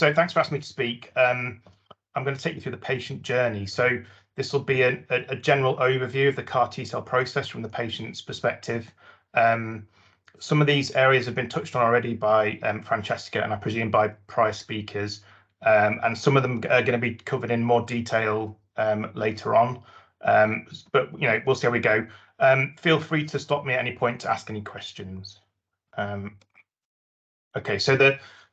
So thanks for asking me to speak. I'm going to take you through the patient journey. So this will be a general overview of the CAR T-cell process from the patient's perspective. Some of these areas have been touched on already by Francesca and I presume by prior speakers, and some of them are going to be covered in more detail later on. But we'll see how we go. Feel free to stop me at any point to ask any questions. Okay, so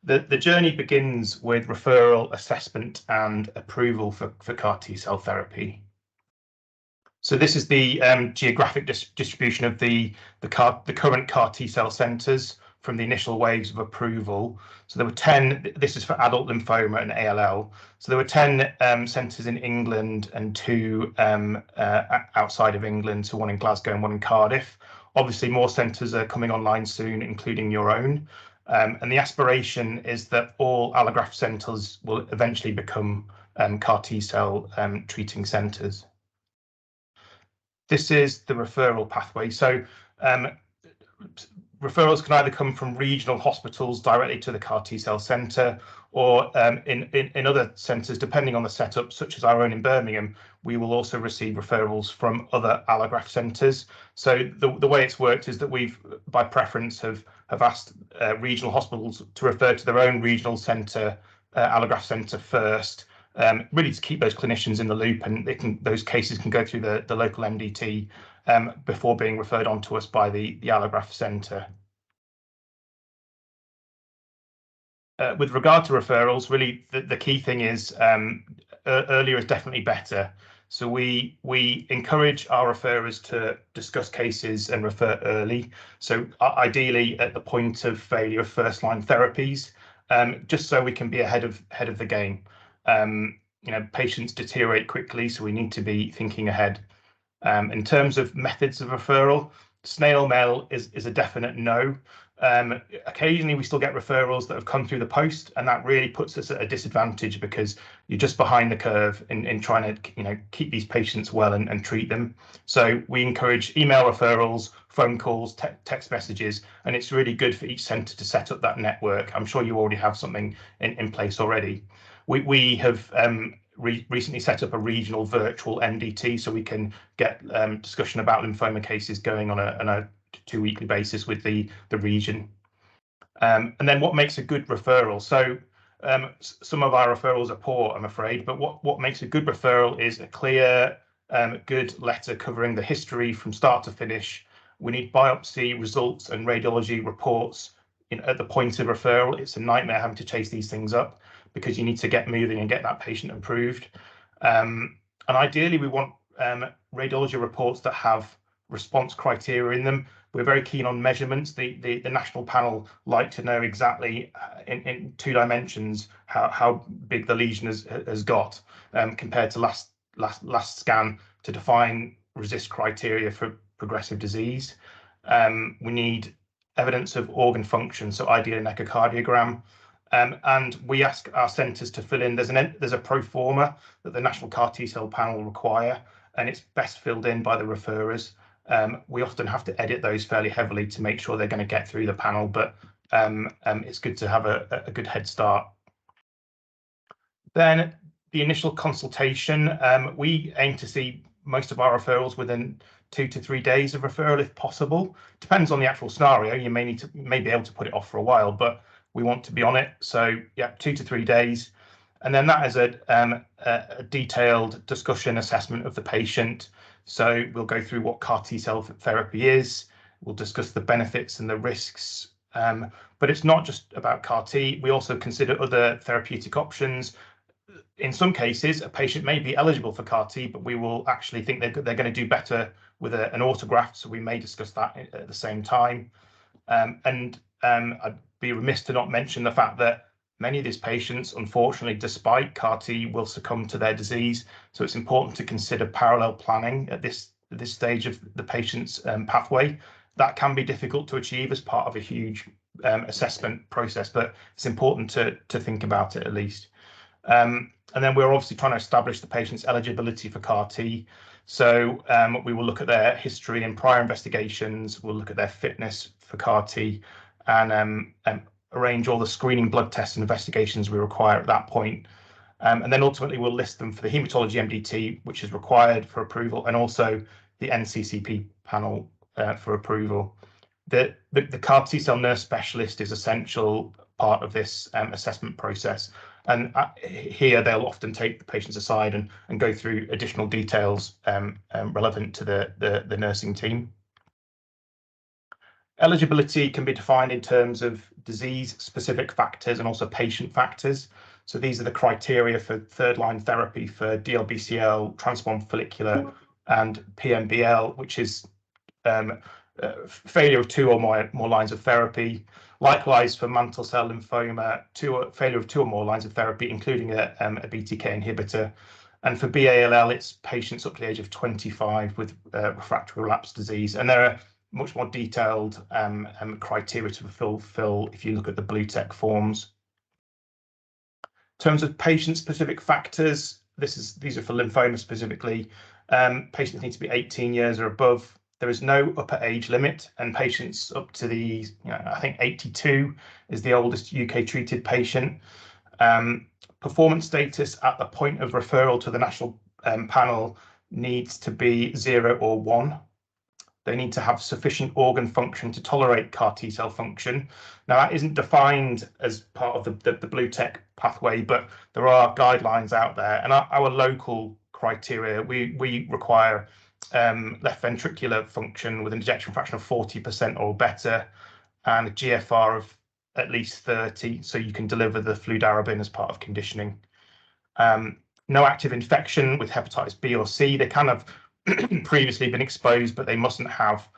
the journey begins with referral, assessment, and approval for CAR T-cell therapy. So this is the geographic distribution of the current CAR T-cell centres from the initial waves of approval. So there were 10. This is for adult lymphoma and ALL. So there were 10 centres in England and 2 outside of England. So 1 in Glasgow and 1 in Cardiff. Obviously, more centres are coming online soon, including your own. And the aspiration is that all allograft centres will eventually become CAR T-cell treating centres. This is the referral pathway. So referrals can either come from regional hospitals directly to the CAR T-cell centre, or in other centres, depending on the setup, such as our own in Birmingham, we will also receive referrals from other allograft centres. So the way it's worked is that we've, by preference, have asked regional hospitals to refer to their own regional centre, allograft centre first, really to keep those clinicians in the loop, and those cases can go through the local MDT before being referred on to us by the allograft centre. With regard to referrals, really the key thing is earlier is definitely better. So we encourage our referrers to discuss cases and refer early. So ideally at the point of failure of first-line therapies, just so we can be ahead of the game. Patients deteriorate quickly, so we need to be thinking ahead. In terms of methods of referral, snail mail is a definite no. Occasionally we still get referrals that have come through the post, and that really puts us at a disadvantage because you're just behind the curve in trying to keep these patients well and treat them. So we encourage email referrals, phone calls, text messages, and it's really good for each centre to set up that network. I'm sure you already have something in place already. We have recently set up a regional virtual MDT, so we can get discussion about lymphoma cases going on a 2-weekly basis with the region. And then what makes a good referral? So some of our referrals are poor, I'm afraid, but what makes a good referral is a clear, good letter covering the history from start to finish. We need biopsy results and radiology reports at the point of referral. It's a nightmare having to chase these things up because you need to get moving and get that patient approved. And ideally, we want radiology reports that have response criteria in them. We're very keen on measurements. The national panel like to know exactly in 2 dimensions how big the lesion has got compared to last scan to define RECIST criteria for progressive disease. We need evidence of organ function, so ideally an echocardiogram. And we ask our centres to fill in. There's a pro forma that the National CAR T-cell panel require, and it's best filled in by the referrers. We often have to edit those fairly heavily to make sure they're going to get through the panel, but it's good to have a good head start. Then the initial consultation, we aim to see most of our referrals within 2 to 3 days of referral if possible. Depends on the actual scenario. You may be able to put it off for a while, but we want to be on it. So yeah, 2 to 3 days. And then that is a detailed discussion assessment of the patient. So we'll go through what CAR T-cell therapy is. We'll discuss the benefits and the risks. But it's not just about CAR T. We also consider other therapeutic options. In some cases, a patient may be eligible for CAR T, but we will actually think they're going to do better with an autograft. So we may discuss that at the same time. I'd be remiss to not mention the fact that many of these patients, unfortunately, despite CAR T, will succumb to their disease. So it's important to consider parallel planning at this stage of the patient's pathway. That can be difficult to achieve as part of a huge assessment process, but it's important to think about it at least. And then we're obviously trying to establish the patient's eligibility for CAR T. So we will look at their history and prior investigations. We'll look at their fitness for CAR T, and arrange all the screening blood tests and investigations we require at that point. And then ultimately we'll list them for the haematology MDT, which is required for approval, and also the NCCP panel for approval. The CAR T-cell nurse specialist is essential part of this assessment process. And here they'll often take the patients aside and go through additional details relevant to the nursing team. Eligibility can be defined in terms of disease-specific factors and also patient factors. So these are the criteria for third-line therapy for DLBCL, transformed follicular, and PMBL, which is failure of 2 or more lines of therapy. Likewise, for mantle cell lymphoma, failure of 2 or more lines of therapy, including a BTK inhibitor. And for BALL, it's patients up to the age of 25 with refractory relapse disease. And there are much more detailed criteria to fulfill if you look at the BlueTech forms. In terms of patient-specific factors, these are for lymphoma specifically. Patients need to be 18 years or above. There is no upper age limit, and patients up to the, I think 82 is the oldest UK treated patient. Performance status at the point of referral to the national panel needs to be 0 or 1. They need to have sufficient organ function to tolerate CAR T-cell function. Now, that isn't defined as part of the BlueTech pathway, but there are guidelines out there. And our local criteria, we require left ventricular function with an ejection fraction of 40% or better, and a GFR of at least 30, so you can deliver the fludarabine as part of conditioning. No active infection with hepatitis B or C. They can have previously been exposed, but they mustn't have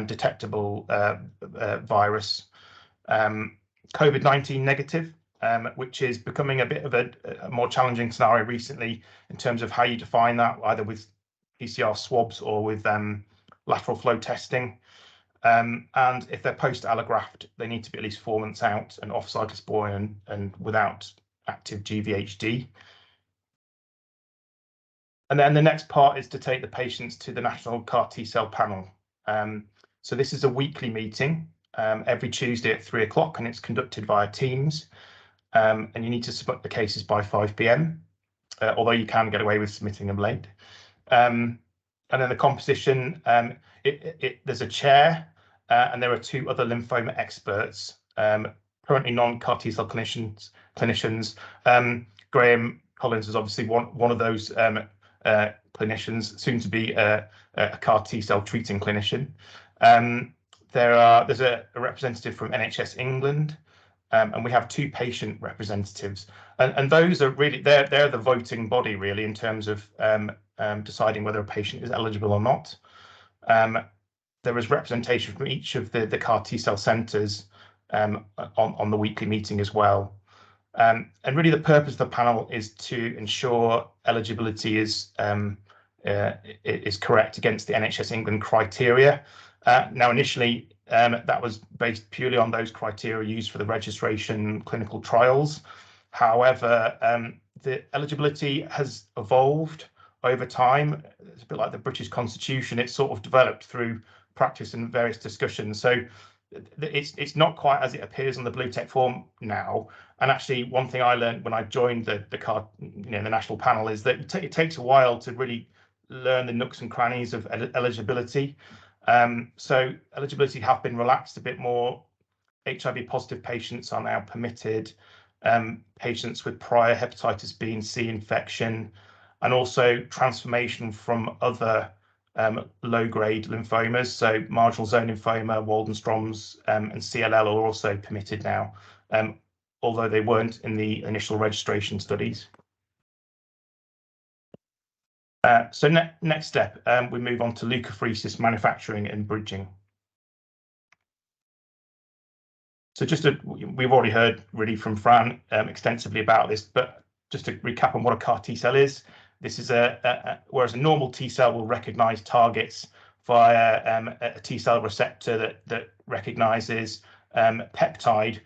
detectable virus. COVID-19 negative, which is becoming a bit of a more challenging scenario recently in terms of how you define that, either with PCR swabs or with lateral flow testing. And if they're post-allograft, they need to be at least 4 months out and off cyclosporin and without active GVHD. And then the next part is to take the patients to the National CAR T-cell panel. So this is a weekly meeting every Tuesday at 3 o'clock, and it's conducted via Teams. And you need to submit the cases by 5 p.m, although you can get away with submitting them late. And then the composition, there's a chair, and there are 2 other lymphoma experts, currently non-CAR T-cell clinicians. Graham Collins is obviously one of those clinicians, soon to be a CAR T-cell treating clinician. There's a representative from NHS England, and we have 2 patient representatives, and those are really they're the voting body really in terms of deciding whether a patient is eligible or not. There is representation from each of the CAR T-cell centres on the weekly meeting as well. And really the purpose of the panel is to ensure eligibility is correct against the NHS England criteria. Now, initially, that was based purely on those criteria used for the registration clinical trials. However, the eligibility has evolved over time. It's a bit like the British Constitution. It's sort of developed through practice and various discussions. So it's not quite as it appears on the BlueTech form now. And actually, one thing I learned when I joined the national panel is that it takes a while to really learn the nooks and crannies of eligibility. So eligibility have been relaxed a bit more. HIV positive patients are now permitted. Patients with prior hepatitis B and C infection, and also transformation from other low-grade lymphomas, so marginal zone lymphoma, Waldenstrom's, and CLL are also permitted now, although they weren't in the initial registration studies. So next step, we move on to leukapheresis manufacturing and bridging. So we've already heard really from Fran extensively about this, but just to recap on what a CAR T-cell is. This is whereas a normal T-cell will recognize targets via a T-cell receptor that recognizes peptide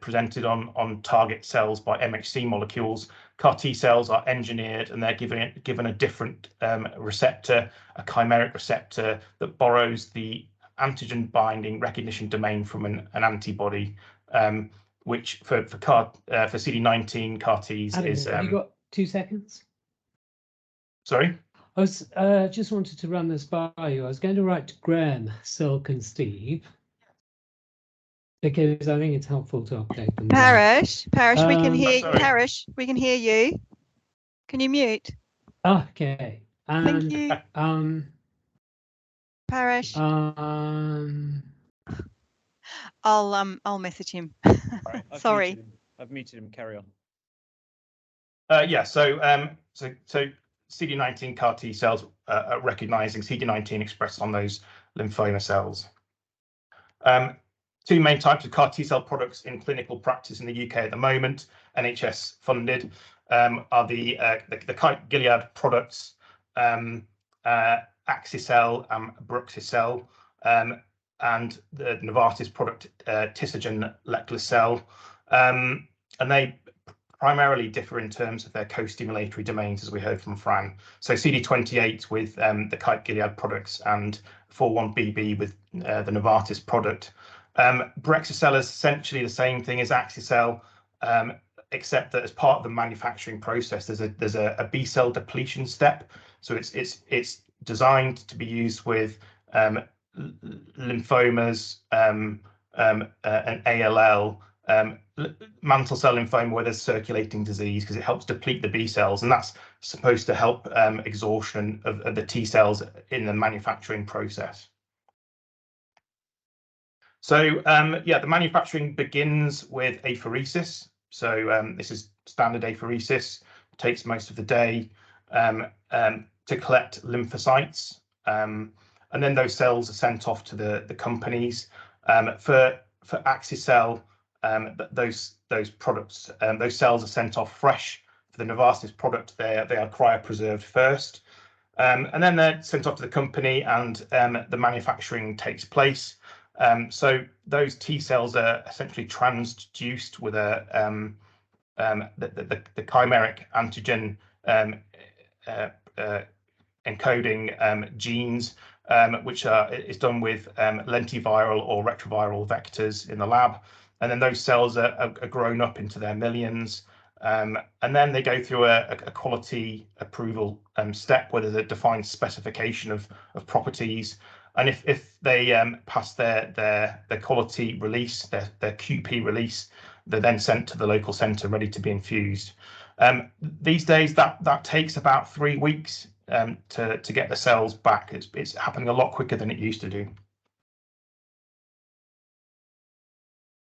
presented on target cells by MHC molecules. CAR T-cells are engineered and they're given a different receptor, a chimeric receptor that borrows the antigen binding recognition domain from an antibody. which for CD19 CAR Ts Adam, is. have you got 2 seconds? Sorry? I was just wanted to run this by you. I was going to write to Graham, Silk, and Steve because I think it's helpful to update them. Parish, we can hear sorry. Parish. We can hear you. Can you mute? Okay. Thank you. Parish. I'll message him. Right, Sorry. I've muted him. Carry on. Yeah. So CD19 CAR T cells are recognizing CD19 expressed on those lymphoma cells. Two main types of CAR T cell products in clinical practice in the UK at the moment, NHS funded, are the Kite Gilead products, Axicell and Bruxicell, and the Novartis product Tisagen Leqlicel, and they primarily differ in terms of their co-stimulatory domains, as we heard from Fran. So CD28 with the Kite Gilead products and 41BB with the Novartis product. Brexicell is essentially the same thing as Axicell, except that as part of the manufacturing process, there's a B cell depletion step. So it's designed to be used with lymphomas and ALL, mantle cell lymphoma where there's circulating disease, because it helps deplete the B cells, and that's supposed to help exhaustion of the T cells in the manufacturing process. So yeah, the manufacturing begins with apheresis. So this is standard apheresis, takes most of the day to collect lymphocytes, and then those cells are sent off to the companies. For Axicell, those products, those cells are sent off fresh. For the Novartis product, they are cryopreserved first, and then they're sent off to the company, and the manufacturing takes place. So those T cells are essentially transduced with the chimeric antigen encoding genes, which is done with lentiviral or retroviral vectors in the lab, and then those cells are grown up into their millions, and then they go through a quality approval step where there's a defined specification of properties. And if they pass their quality release, their QP release, they're then sent to the local centre ready to be infused. These days, that takes about 3 weeks to get the cells back. It's happening a lot quicker than it used to do.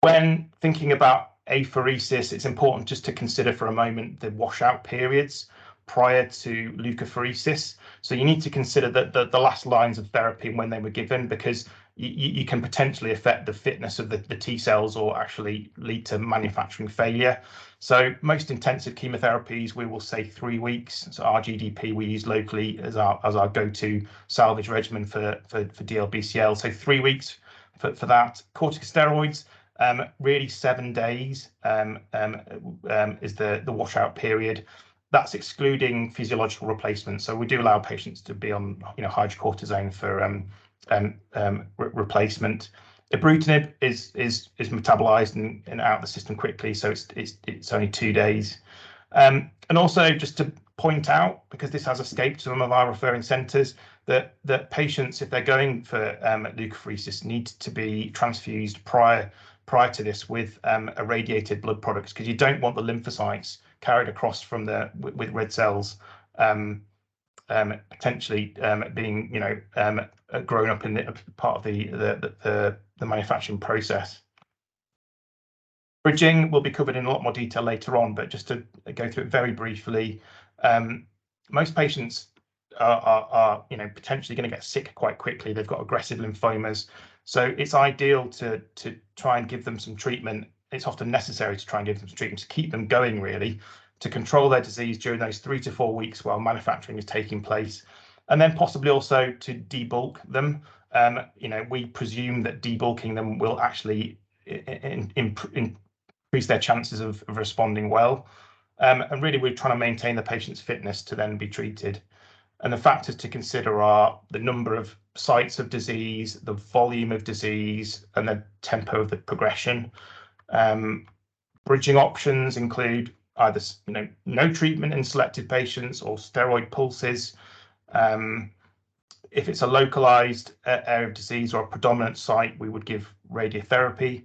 When thinking about apheresis, it's important just to consider for a moment the washout periods prior to leukapheresis. So you need to consider that the last lines of therapy and when they were given, because you can potentially affect the fitness of the T cells or actually lead to manufacturing failure. So most intensive chemotherapies, we will say 3 weeks. So RGDP we use locally as our go-to salvage regimen for DLBCL. So 3 weeks for that. Corticosteroids, really 7 days is the washout period. That's excluding physiological replacement. So we do allow patients to be on hydrocortisone for replacement. Ibrutinib is metabolized and out of the system quickly, so it's only 2 days. And also just to point out, because this has escaped some of our referring centres, that patients, if they're going for leukapheresis, need to be transfused prior to this with irradiated blood products, because you don't want the lymphocytes carried across from with red cells potentially being grown up in the part of the manufacturing process. Bridging will be covered in a lot more detail later on, but just to go through it very briefly, most patients are potentially going to get sick quite quickly. They've got aggressive lymphomas, so it's ideal to try and give them some treatment. It's often necessary to try and give them some treatment to keep them going, really, to control their disease during those 3 to 4 weeks while manufacturing is taking place, and then possibly also to debulk them. We presume that debulking them will actually increase their chances of responding well. And really, we're trying to maintain the patient's fitness to then be treated. And the factors to consider are the number of sites of disease, the volume of disease, and the tempo of the progression. Bridging options include either no treatment in selected patients or steroid pulses. If it's a localized area of disease or a predominant site, we would give radiotherapy.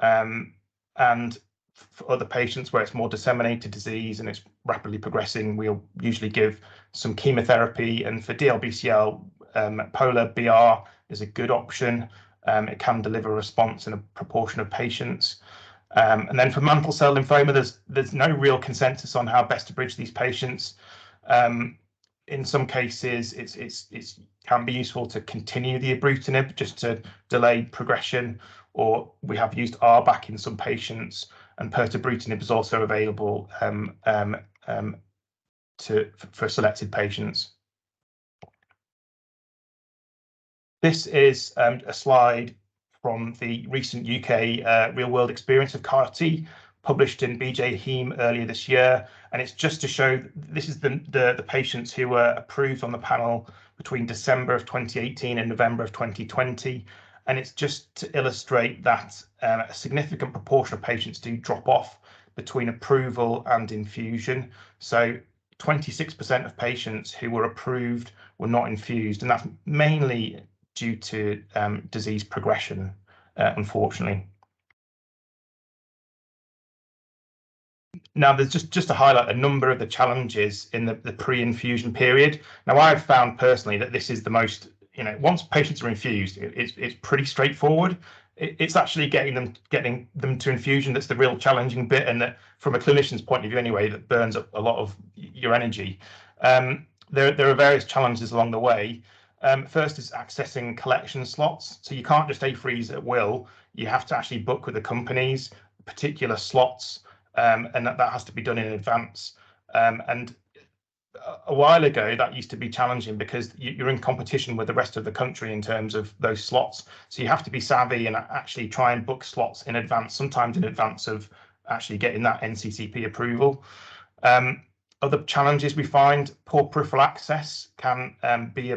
And for other patients where it's more disseminated disease and it's rapidly progressing, we'll usually give some chemotherapy. And for DLBCL, Polar BR is a good option. It can deliver a response in a proportion of patients. And then for mantle cell lymphoma, there's no real consensus on how best to bridge these patients. In some cases, it can be useful to continue the ibrutinib just to delay progression, or we have used RBAC in some patients, and pirtobrutinib is also available for selected patients. This is a slide from the recent UK real-world experience of CAR-T, published in BJ Heme earlier this year, and it's just to show this is the patients who were approved on the panel between December of 2018 and November of 2020, and it's just to illustrate that a significant proportion of patients do drop off between approval and infusion. So 26% of patients who were approved were not infused, and that's mainly due to disease progression, unfortunately. Now, there's just to highlight a number of the challenges in the pre-infusion period. Now, I've found personally that this is the most, once patients are infused, it's pretty straightforward. It's actually getting them to infusion that's the real challenging bit, and that from a clinician's point of view anyway, that burns up a lot of your energy. There are various challenges along the way. First is accessing collection slots. So you can't just apheresis at will. You have to actually book with the companies particular slots, and that has to be done in advance. And a while ago, that used to be challenging because you're in competition with the rest of the country in terms of those slots. So you have to be savvy and actually try and book slots in advance, sometimes in advance of actually getting that NCCP approval. Other challenges we find, poor peripheral access can be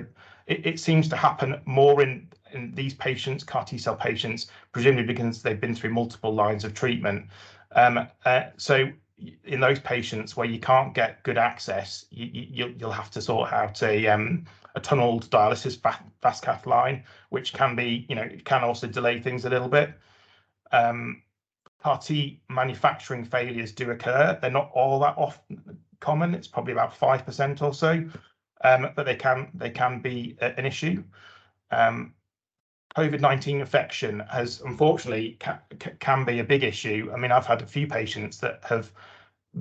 it seems to happen more in these patients, CAR T-cell patients, presumably because they've been through multiple lines of treatment. So in those patients where you can't get good access, you'll have to sort out a tunneled dialysis fast-cath line, which can be, it can also delay things a little bit. CAR T manufacturing failures do occur. They're not all that often common. It's probably about 5% or so, but they can be an issue. COVID-19 infection has unfortunately can be a big issue. I mean, I've had a few patients that have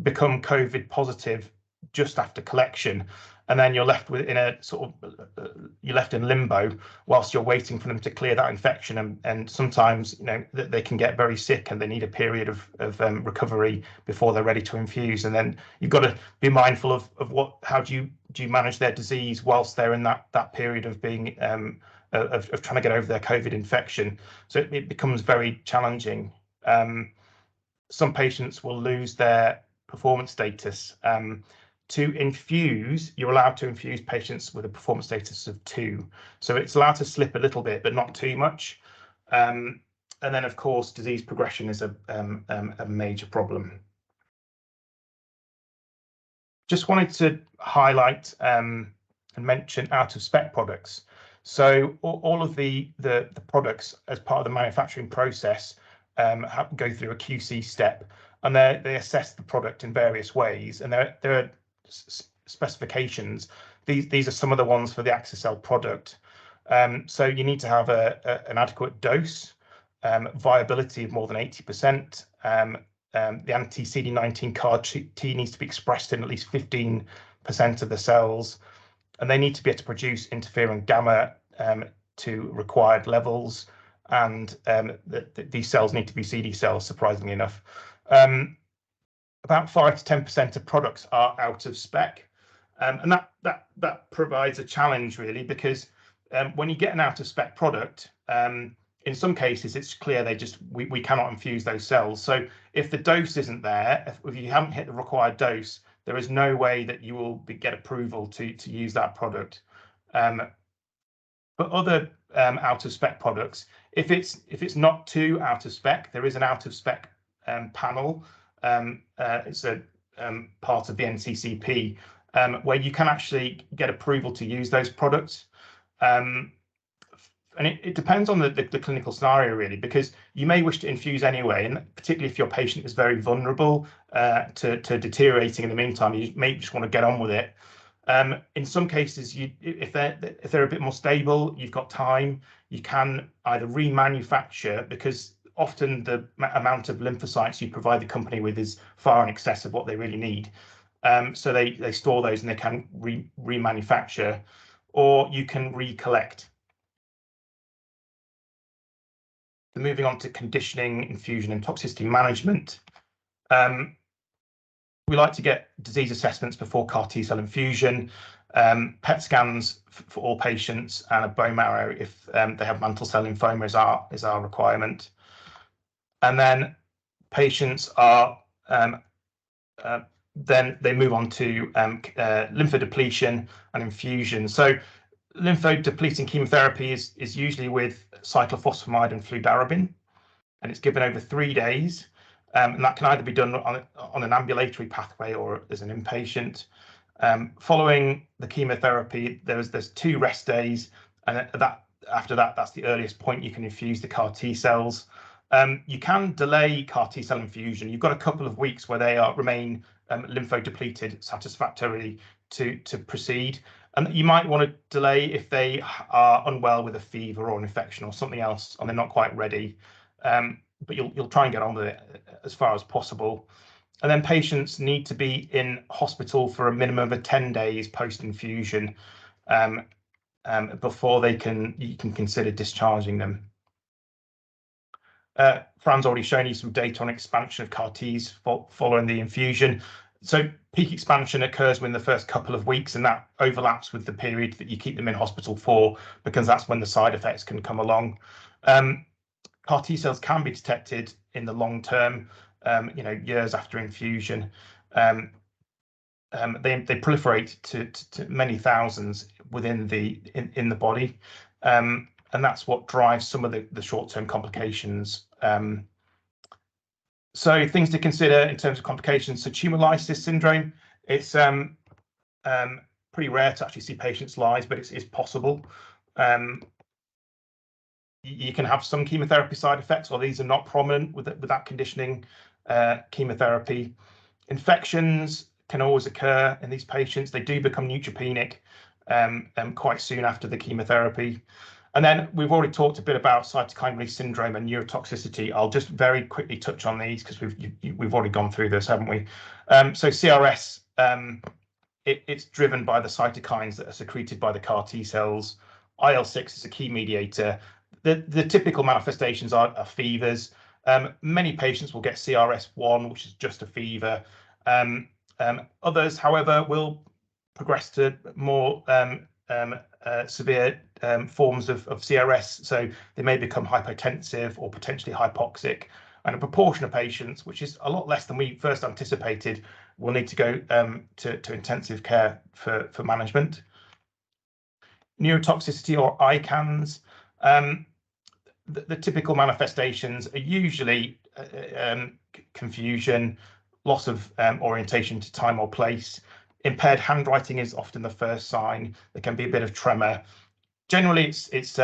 become COVID positive just after collection, and then you're left in a you're left in limbo whilst you're waiting for them to clear that infection, and sometimes they can get very sick and they need a period of recovery before they're ready to infuse, and then you've got to be mindful of how do you manage their disease whilst they're in that period of being of trying to get over their COVID infection. So it becomes very challenging. Some patients will lose their performance status. To infuse, you're allowed to infuse patients with a performance status of 2. So it's allowed to slip a little bit, but not too much. And then, of course, disease progression is a major problem. Just wanted to highlight and mention out-of-spec products. So all of the products as part of the manufacturing process go through a QC step, and they assess the product in various ways, and there are specifications. These are some of the ones for the Axi-cel product. So you need to have an adequate dose, viability of more than 80%. The anti-CD19 CAR-T needs to be expressed in at least 15% of the cells, and they need to be able to produce interferon gamma to required levels, and these cells need to be CD cells, surprisingly enough. About 5 to 10% of products are out of spec, and that provides a challenge really, because when you get an out of spec product, in some cases it's clear we cannot infuse those cells. So if the dose isn't there, if you haven't hit the required dose, there is no way that you will get approval to use that product. But other out of spec products, If it's not too out of spec, there is an out of spec panel. It's a part of the NCCP where you can actually get approval to use those products. And it depends on the clinical scenario, really, because you may wish to infuse anyway, and particularly if your patient is very vulnerable to deteriorating in the meantime, you may just want to get on with it. In some cases, if they're a bit more stable, you've got time, you can either remanufacture, because often the amount of lymphocytes you provide the company with is far in excess of what they really need. So they store those and they can remanufacture, or you can recollect. Moving on to conditioning, infusion, and toxicity management. We like to get disease assessments before CAR T-cell infusion, PET scans for all patients, and a bone marrow if they have mantle cell lymphoma is our requirement. And then patients are then they move on to lymphodepletion and infusion. So lymphodepleting chemotherapy is usually with cyclophosphamide and fludarabine, and it's given over 3 days. And that can either be done on an ambulatory pathway or as an inpatient. Following the chemotherapy, there's 2 rest days, and after that, that's the earliest point you can infuse the CAR T cells. You can delay CAR T cell infusion. You've got a couple of weeks where they remain lymphodepleted satisfactorily to proceed. And you might want to delay if they are unwell with a fever or an infection or something else, and they're not quite ready. But you'll try and get on with it as far as possible. And then patients need to be in hospital for a minimum of 10 days post-infusion before you can consider discharging them. Fran's already shown you some data on expansion of CAR Ts following the infusion. So peak expansion occurs within the first couple of weeks, and that overlaps with the period that you keep them in hospital for, because that's when the side effects can come along. CAR T cells can be detected in the long term, years after infusion. They proliferate to many thousands within in the body, and that's what drives some of the short-term complications. So things to consider in terms of complications. So tumor lysis syndrome, it's pretty rare to actually see patients' lives, but it's possible. You can have some chemotherapy side effects, or these are not prominent with that conditioning chemotherapy. Infections can always occur in these patients. They do become neutropenic quite soon after the chemotherapy. And then we've already talked a bit about cytokine release syndrome and neurotoxicity. I'll just very quickly touch on these because we've already gone through this, haven't we? So CRS, it's driven by the cytokines that are secreted by the CAR T cells. IL-6 is a key mediator. The typical manifestations are fevers. Many patients will get CRS1, which is just a fever. Others, however, will progress to more severe forms of CRS. So they may become hypotensive or potentially hypoxic. And a proportion of patients, which is a lot less than we first anticipated, will need to go to intensive care for management. Neurotoxicity, or ICANS. The typical manifestations are usually confusion, loss of orientation to time or place. Impaired handwriting is often the first sign. There can be a bit of tremor. Generally, it's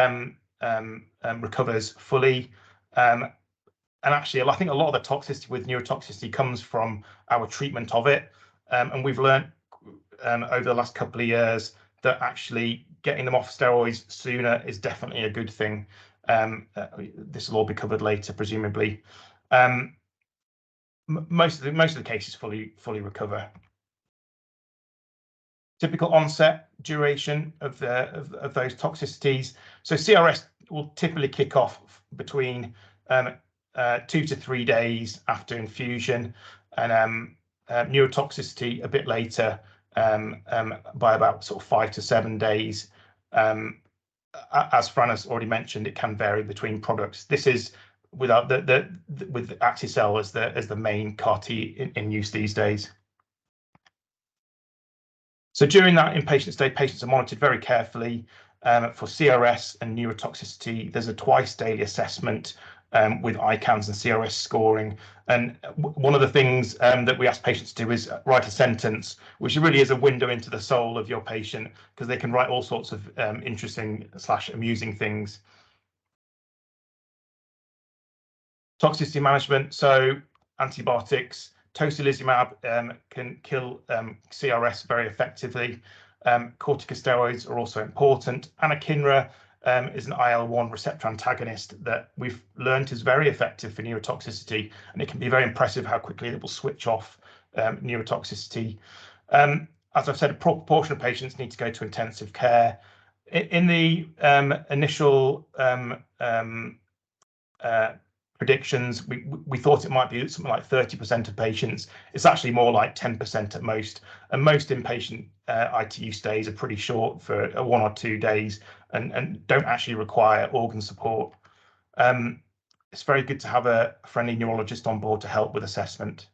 recovers fully. And actually, I think a lot of the toxicity with neurotoxicity comes from our treatment of it. And we've learned over the last couple of years that actually getting them off steroids sooner is definitely a good thing. This will all be covered later, presumably. Most of the cases fully recover. Typical onset, duration of those toxicities. So CRS will typically kick off between 2 to 3 days after infusion, and neurotoxicity a bit later, by about sort of 5 to 7 days. As Fran has already mentioned, it can vary between products. This is without with Axi-cel as the main CAR T in use these days. So during that inpatient stay, patients are monitored very carefully. For CRS and neurotoxicity, there's a twice daily assessment with ICANS and CRS scoring. And one of the things that we ask patients to do is write a sentence, which really is a window into the soul of your patient, because they can write all sorts of interesting/amusing things. Toxicity management, so antibiotics, tocilizumab can kill CRS very effectively. Corticosteroids are also important. Anakinra is an IL-1 receptor antagonist that we've learned is very effective for neurotoxicity, and it can be very impressive how quickly it will switch off neurotoxicity. As I've said, a proportion of patients need to go to intensive care. In the initial predictions, we thought it might be something like 30% of patients. It's actually more like 10% at most, and most inpatient ITU stays are pretty short for 1 or 2 days and don't actually require organ support. It's very good to have a friendly neurologist on board to help with assessment.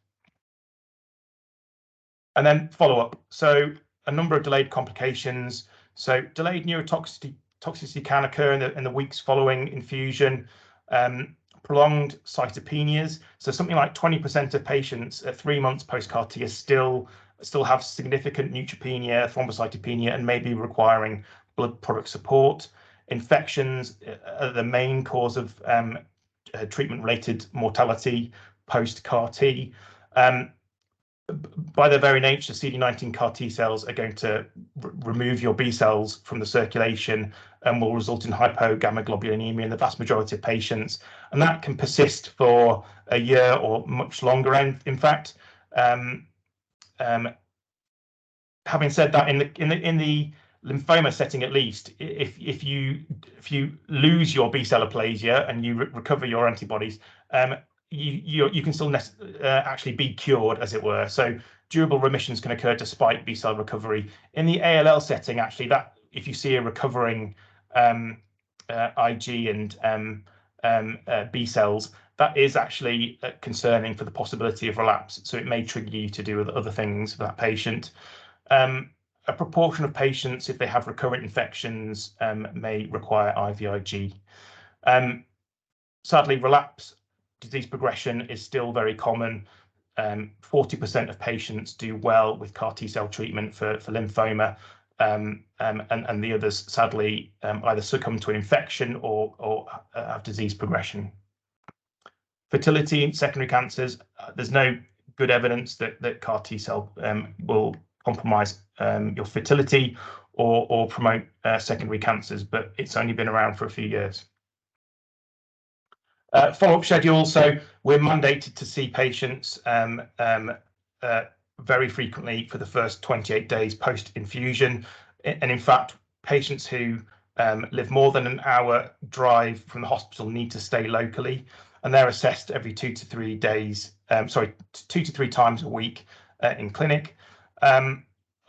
And then follow-up. So a number of delayed complications. So delayed neurotoxicity can occur in the weeks following infusion. Prolonged cytopenias. So something like 20% of patients at 3 months post-CAR T still have significant neutropenia, thrombocytopenia, and may be requiring blood product support. Infections are the main cause of treatment-related mortality post-CAR T. By their very nature, CD19 CAR T cells are going to remove your B cells from the circulation and will result in hypogammaglobulinemia in the vast majority of patients. And that can persist for a year or much longer. And in fact, having said that, in the lymphoma setting, at least, if you lose your B cell aplasia and you recover your antibodies, you can still actually be cured, as it were. So durable remissions can occur despite B cell recovery. In the ALL setting, actually, that if you see a recovering IG and B cells, that is actually concerning for the possibility of relapse. So it may trigger you to do other things for that patient. A proportion of patients, if they have recurrent infections, may require IVIG. Sadly, relapse disease progression is still very common. 40% of patients do well with CAR T cell treatment for lymphoma, and the others, sadly, either succumb to an infection or have disease progression. Fertility in secondary cancers, there's no good evidence that CAR T cell will compromise your fertility or promote secondary cancers, but it's only been around for a few years. Follow-up schedule. So we're mandated to see patients very frequently for the first 28 days post-infusion. And in fact, patients who live more than an hour drive from the hospital need to stay locally, and they're assessed every 2 to 3 days, 2 to 3 times a week in clinic.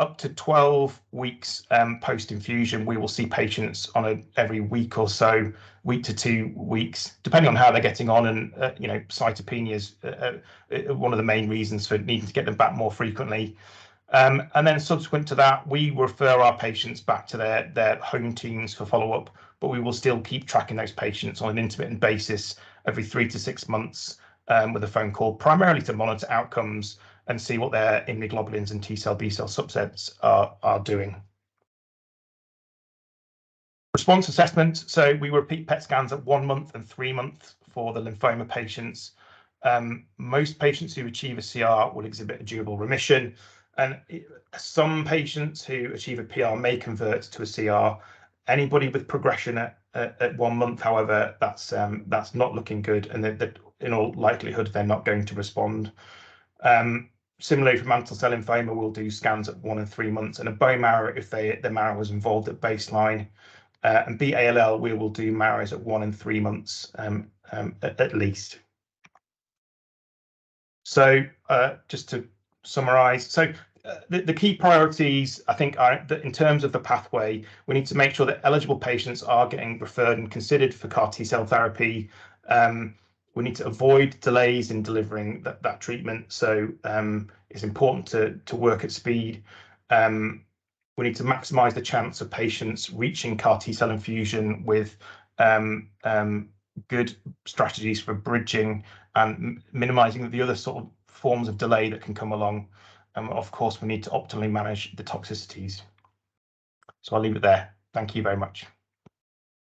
Up to 12 weeks post-infusion, we will see patients on every week or so, week to 2 weeks, depending on how they're getting on. And cytopenias one of the main reasons for needing to get them back more frequently. And then subsequent to that, we refer our patients back to their home teams for follow-up, but we will still keep tracking those patients on an intermittent basis every 3 to 6 months with a phone call, primarily to monitor outcomes and see what their immunoglobulins and T cell, B cell subsets are doing. Response assessment. So we repeat PET scans at 1 month and 3 months for the lymphoma patients. Most patients who achieve a CR will exhibit a durable remission, and some patients who achieve a PR may convert to a CR. Anybody with progression at 1 month, however, that's not looking good, and in all likelihood they're not going to respond. Similarly, for mantle cell lymphoma, we'll do scans at 1 and 3 months, and a bone marrow if the marrow was involved at baseline. And B-ALL, we will do marrows at 1 and 3 months at least. So just to summarize, so the key priorities, I think, are that in terms of the pathway, we need to make sure that eligible patients are getting referred and considered for CAR T cell therapy. We need to avoid delays in delivering that treatment. So it's important to work at speed. We need to maximise the chance of patients reaching CAR T-cell infusion with good strategies for bridging and minimising the other sort of forms of delay that can come along. And of course, we need to optimally manage the toxicities. So I'll leave it there. Thank you very much.